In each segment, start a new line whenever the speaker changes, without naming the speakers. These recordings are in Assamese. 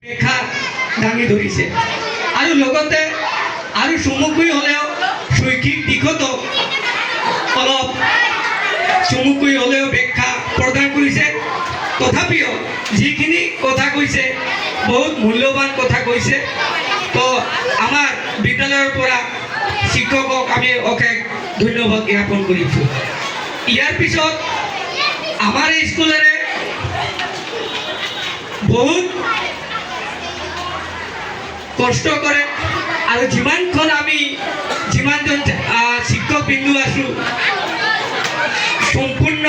ৰেখা দাঙি ধৰিছে আৰু লগতে আৰু চমুকৈ হ'লেও শৈক্ষিক দিশতো অলপ চমুকৈ হ'লেও ব্যাখ্যা প্ৰদান কৰিছে। তথাপিও যিখিনি কথা কৈছে বহুত মূল্যৱান কথা কৈছে। তো আমাৰ বিদ্যালয়ৰ পৰা শিক্ষকক আমি অশেষ ধন্যবাদ জ্ঞাপন কৰিছোঁ। ইয়াৰ পিছত আমাৰ এই স্কুলেৰে বহুত কষ্ট কৰে আৰু যিমানজন শিক্ষক বিন্দু আছোঁ সম্পূৰ্ণ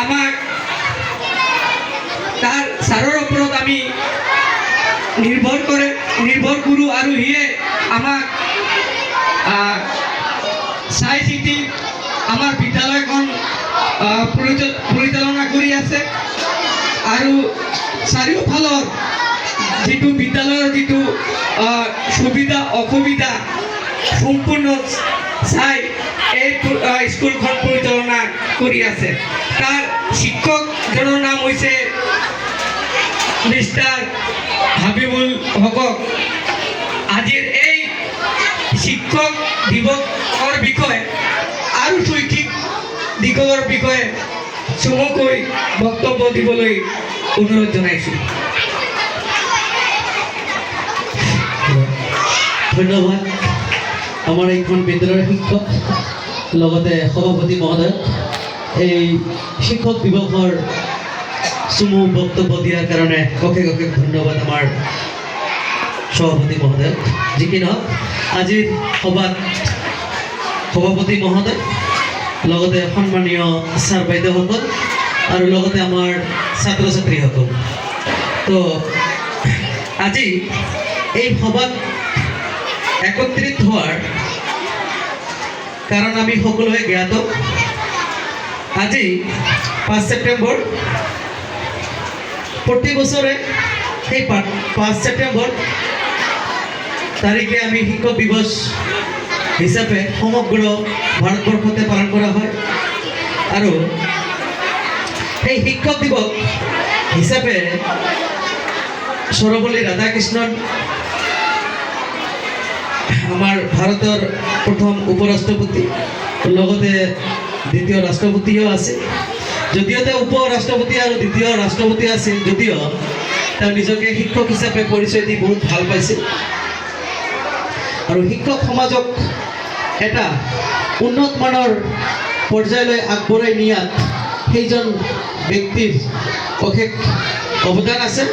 আমাক তাৰ ছাৰৰ ওপৰত আমি নিৰ্ভৰ কৰোঁ আৰু সিয়ে আমাক চাই চিতি আমাৰ বিদ্যালয়খন পৰিচালনা কৰি আছে আৰু চাৰিওফালৰ যিটো বিদ্যালয়ৰ যিটো সুবিধা অসুবিধা সম্পূৰ্ণ চাই এই স্কুলখন পৰিচালনা কৰি আছে। তাৰ শিক্ষকজনৰ নাম হৈছে মিষ্টাৰ হাবিবুল হকক। আজিৰ এই শিক্ষক দিৱসৰ বিষয়ে আৰু শৈক্ষিক দিশৰ বিষয়ে চমুকৈ বক্তব্য দিবলৈ অনুৰোধ জনাইছোঁ।
ধন্যবাদ আমাৰ এইখন বিদ্যালয়ৰ শিক্ষক লগতে সভাপতি মহোদয় এই শিক্ষক দিৱসৰ চমু বক্তব্য দিয়াৰ কাৰণে অশেষ অশেষ ধন্যবাদ আমাৰ সভাপতি মহোদয়। যি কি নহওক আজিৰ সভাত সভাপতি মহোদয় লগতে সন্মানীয় ছাৰ বাইদেউসকল আৰু লগতে আমাৰ ছাত্ৰ ছাত্ৰীসকল, তো আজি এই সভাত একত্ৰিত হোৱাৰ কাৰণ আমি সকলোৱে জ্ঞাত। আজি 5 ছেপ্টেম্বৰ, প্ৰতি বছৰে সেই 5 ছেপ্টেম্বৰ তাৰিখে আমি শিক্ষক দিৱস হিচাপে সমগ্ৰ ভাৰতবৰ্ষতে পালন কৰা হয় আৰু সেই শিক্ষক দিৱস হিচাপে সৰ্বপল্লী ৰাধাকৃষ্ণন আমাৰ ভাৰতৰ প্ৰথম উপৰাষ্ট্ৰপতি লগতে দ্বিতীয় ৰাষ্ট্ৰপতিও আছে। যদিও তেওঁ উপ ৰাষ্ট্ৰপতি আৰু দ্বিতীয় ৰাষ্ট্ৰপতি আছে, যদিও তেওঁ নিজকে শিক্ষক হিচাপে পৰিচয় দি বহুত ভাল পাইছিল আৰু শিক্ষক সমাজক এটা উন্নত মানৰ পৰ্যায়লৈ আগবঢ়াই নিয়াত সেইজন ব্যক্তিৰ অশেষ অৱদান আছে।